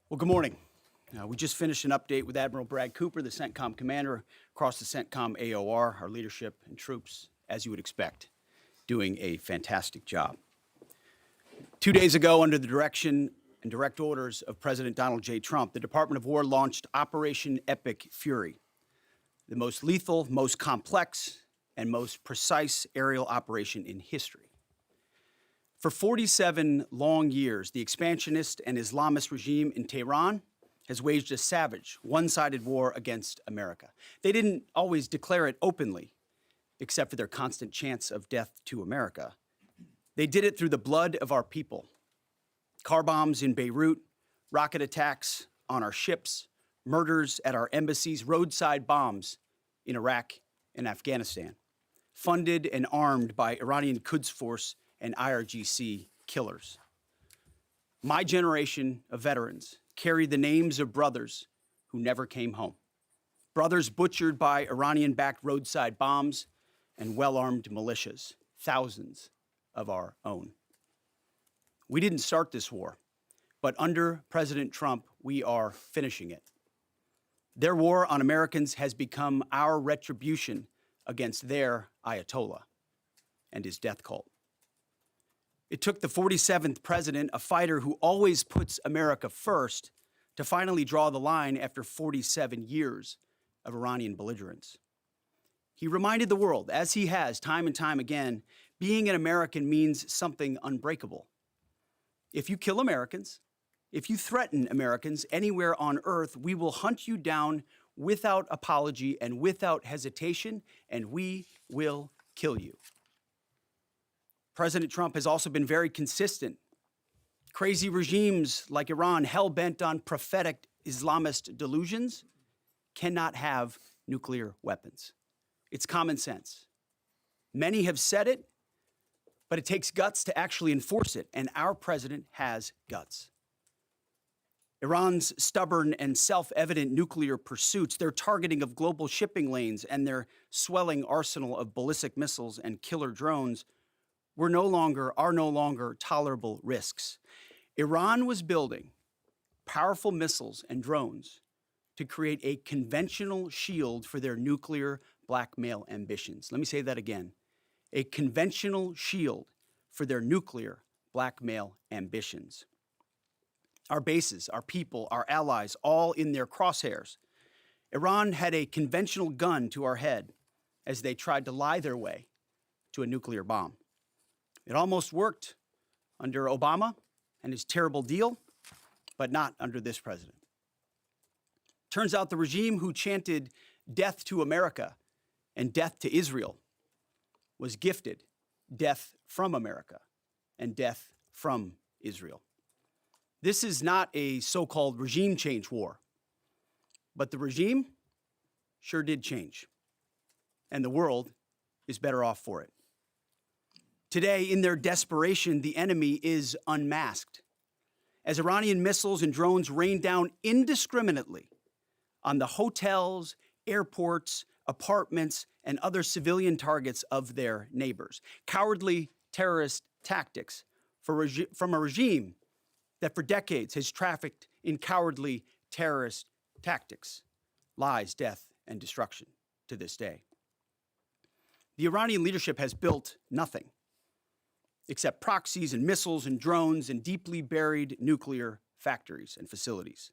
Well, good morning. We just finished an update with Admiral Brad Cooper, the CENTCOM commander, across the CENTCOM AOR, our leadership and troops, as you would expect, doing a fantastic job. 2 days ago, under the direction and direct orders of President Donald J. Trump, the Department of War launched Operation Epic Fury, the most lethal, most complex, and most precise aerial operation in history. For 47 long years, the expansionist and Islamist regime in Tehran has waged a savage, one-sided war against America. They didn't always declare it openly, except for their constant chants of death to America. They did it through the blood of our people. Car bombs in Beirut, rocket attacks on our ships, murders at our embassies, roadside bombs in Iraq and Afghanistan, funded and armed by Iranian Quds Force and IRGC killers. My generation of veterans carry the names of brothers who never came home. Brothers butchered by Iranian-backed roadside bombs and well-armed militias, thousands of our own. We didn't start this war, but under President Trump, we are finishing it. Their war on Americans has become our retribution against their Ayatollah and his death cult. It took the 47th president, a fighter who always puts America first, to finally draw the line after 47 years of Iranian belligerence. He reminded the world, as he has time and time again, being an American means something unbreakable. If you kill Americans, if you threaten Americans anywhere on earth, we will hunt you down without apology and without hesitation, and we will kill you. President Trump has also been very consistent. Crazy regimes like Iran, hell-bent on prophetic Islamist delusions, cannot have nuclear weapons. It's common sense. Many have said it, but it takes guts to actually enforce it, and our president has guts. Iran's stubborn and self-evident nuclear pursuits, their targeting of global shipping lanes, and their swelling arsenal of ballistic missiles and killer drones are no longer tolerable risks. Iran was building powerful missiles and drones to create a conventional shield for their nuclear blackmail ambitions. Let me say that again. A conventional shield for their nuclear blackmail ambitions. Our bases, our people, our allies, all in their crosshairs. Iran had a conventional gun to our head as they tried to lie their way to a nuclear bomb. It almost worked under Obama and his terrible deal, but not under this president. Turns out the regime who chanted death to America and death to Israel was gifted death from America and death from Israel. This is not a so-called regime change war, but the regime sure did change, and the world is better off for it. Today, in their desperation, the enemy is unmasked. As Iranian missiles and drones rain down indiscriminately on the hotels, airports, apartments, and other civilian targets of their neighbors. Cowardly terrorist tactics from a regime that for decades has trafficked in cowardly terrorist tactics, lies, death, and destruction to this day. The Iranian leadership has built nothing except proxies and missiles and drones and deeply buried nuclear factories and facilities.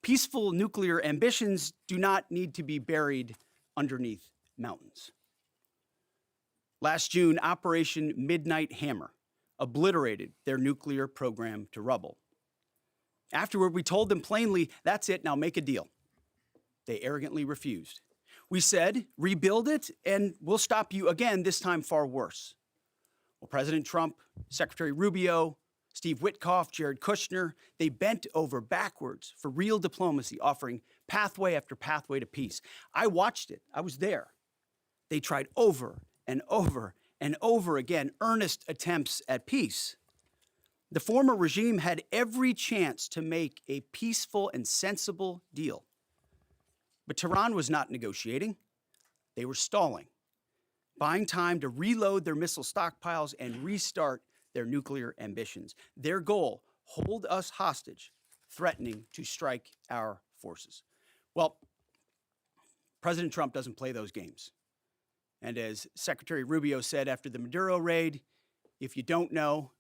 Peaceful nuclear ambitions do not need to be buried underneath mountains. Last June, Operation Midnight Hammer obliterated their nuclear program to rubble. Afterward, we told them plainly, that's it, now make a deal. They arrogantly refused. We said, rebuild it, and we'll stop you again, this time far worse. Well, President Trump, Secretary Rubio, Steve Witkoff, Jared Kushner, they bent over backwards for real diplomacy, offering pathway after pathway to peace. I watched it. I was there. They tried over and over and over again earnest attempts at peace. The former regime had every chance to make a peaceful and sensible deal. But Tehran was not negotiating. They were stalling, buying time to reload their missile stockpiles and restart their nuclear ambitions. Their goal, hold us hostage threatening to strike our forces. Well, President Trump doesn't play those games. And as Secretary Rubio said after the Maduro raid, if you don't know,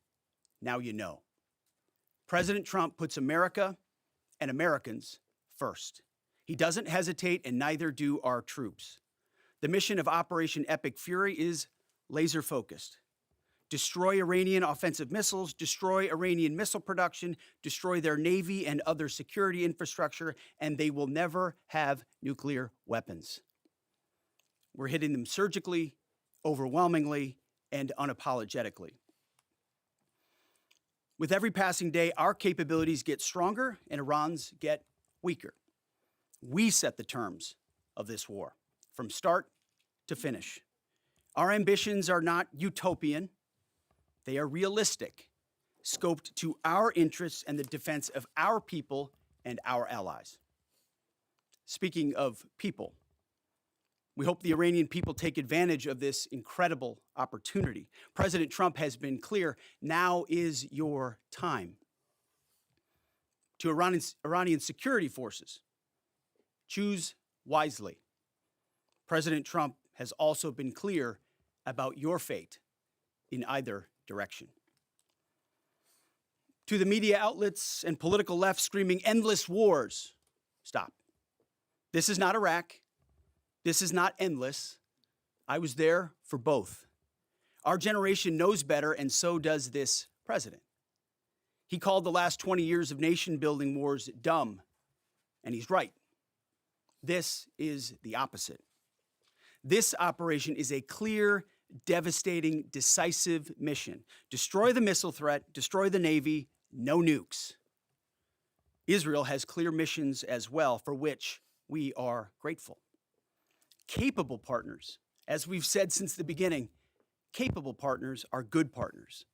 now you know. President Trump puts America and Americans first. He doesn't hesitate, and neither do our troops. The mission of Operation Epic Fury is laser-focused. Destroy Iranian offensive missiles, destroy Iranian missile production, destroy their navy and other security infrastructure, and they will never have nuclear weapons. We're hitting them surgically, overwhelmingly, and unapologetically. With every passing day, our capabilities get stronger and Iran's get weaker. We set the terms of this war, from start to finish. Our ambitions are not utopian. They are realistic, scoped to our interests and the defense of our people and our allies. Speaking of people, we hope the Iranian people take advantage of this incredible opportunity. President Trump has been clear, now is your time. To Iranian security forces, choose wisely. President Trump has also been clear about your fate in either direction. To the media outlets and political left screaming endless wars, stop. This is not Iraq. This is not endless. I was there for both. Our generation knows better, and so does this president. He called the last 20 years of nation-building wars dumb, and he's right. This is the opposite. This operation is a clear, devastating, decisive mission. Destroy the missile threat, destroy the Navy, no nukes. Israel has clear missions as well, for which we are grateful. Capable partners, as we've said since the beginning, capable partners are good partners.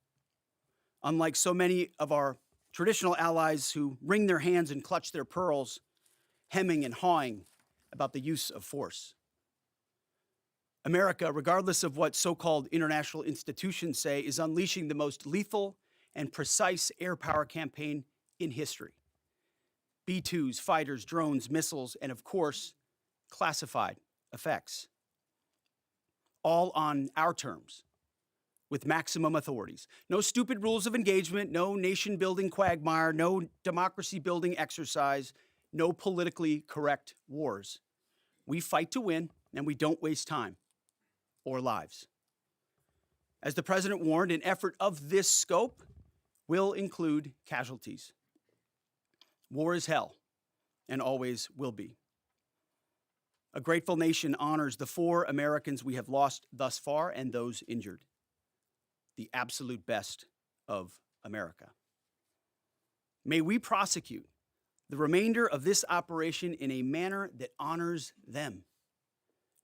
Unlike so many of our traditional allies who wring their hands and clutch their pearls, hemming and hawing about the use of force. America, regardless of what so-called international institutions say, is unleashing the most lethal and precise air power campaign in history. B-2s, fighters, drones, missiles, and of course, classified effects. All on our terms, with maximum authorities. No stupid rules of engagement, no nation-building quagmire, no democracy-building exercise, no politically correct wars. We fight to win, and we don't waste time or lives. As the president warned, an effort of this scope will include casualties. War is hell, and always will be. A grateful nation honors the 4 Americans we have lost thus far and those injured. The absolute best of America. May we prosecute the remainder of this operation in a manner that honors them.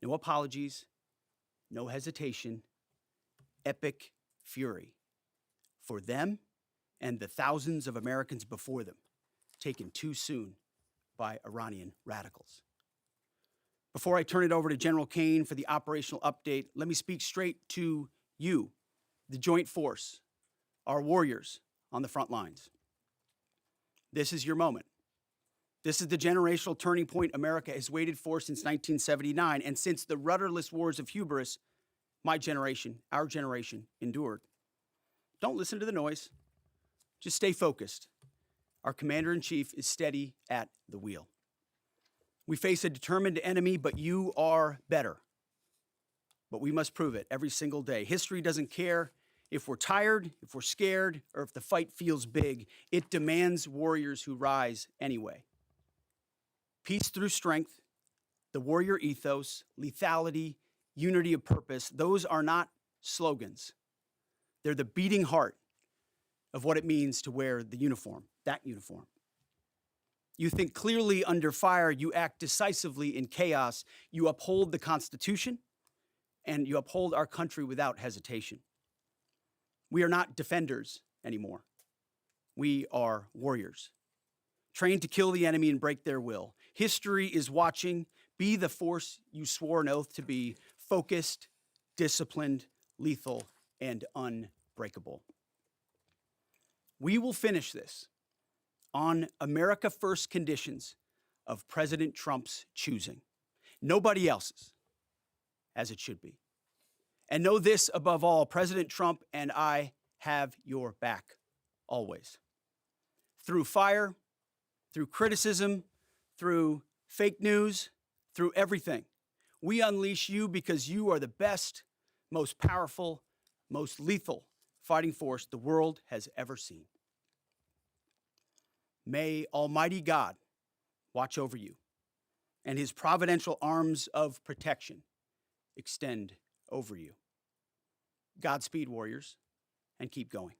No apologies, no hesitation, epic fury for them and the thousands of Americans before them, taken too soon by Iranian radicals. Before I turn it over to General Kane for the operational update, let me speak straight to you, the Joint Force, our warriors on the front lines. This is your moment. This is the generational turning point America has waited for since 1979, and since the rudderless wars of hubris my generation, our generation, endured. Don't listen to the noise. Just stay focused. Our commander-in-chief is steady at the wheel. We face a determined enemy, but you are better. But we must prove it every single day. History doesn't care if we're tired, if we're scared, or if the fight feels big. It demands warriors who rise anyway. Peace through strength, the warrior ethos, lethality, unity of purpose, those are not slogans. They're the beating heart of what it means to wear the uniform, that uniform. You think clearly under fire, you act decisively in chaos, you uphold the Constitution, and you uphold our country without hesitation. We are not defenders anymore. We are warriors, trained to kill the enemy and break their will. History is watching. Be the force you swore an oath to be, focused, disciplined, lethal, and unbreakable. We will finish this on America First conditions of President Trump's choosing. Nobody else's, as it should be. And know this above all, President Trump and I have your back, always. Through fire, through criticism, through fake news, through everything. We unleash you because you are the best, most powerful, most lethal fighting force the world has ever seen. May Almighty God watch over you and his providential arms of protection extend over you. Godspeed, warriors, and keep going.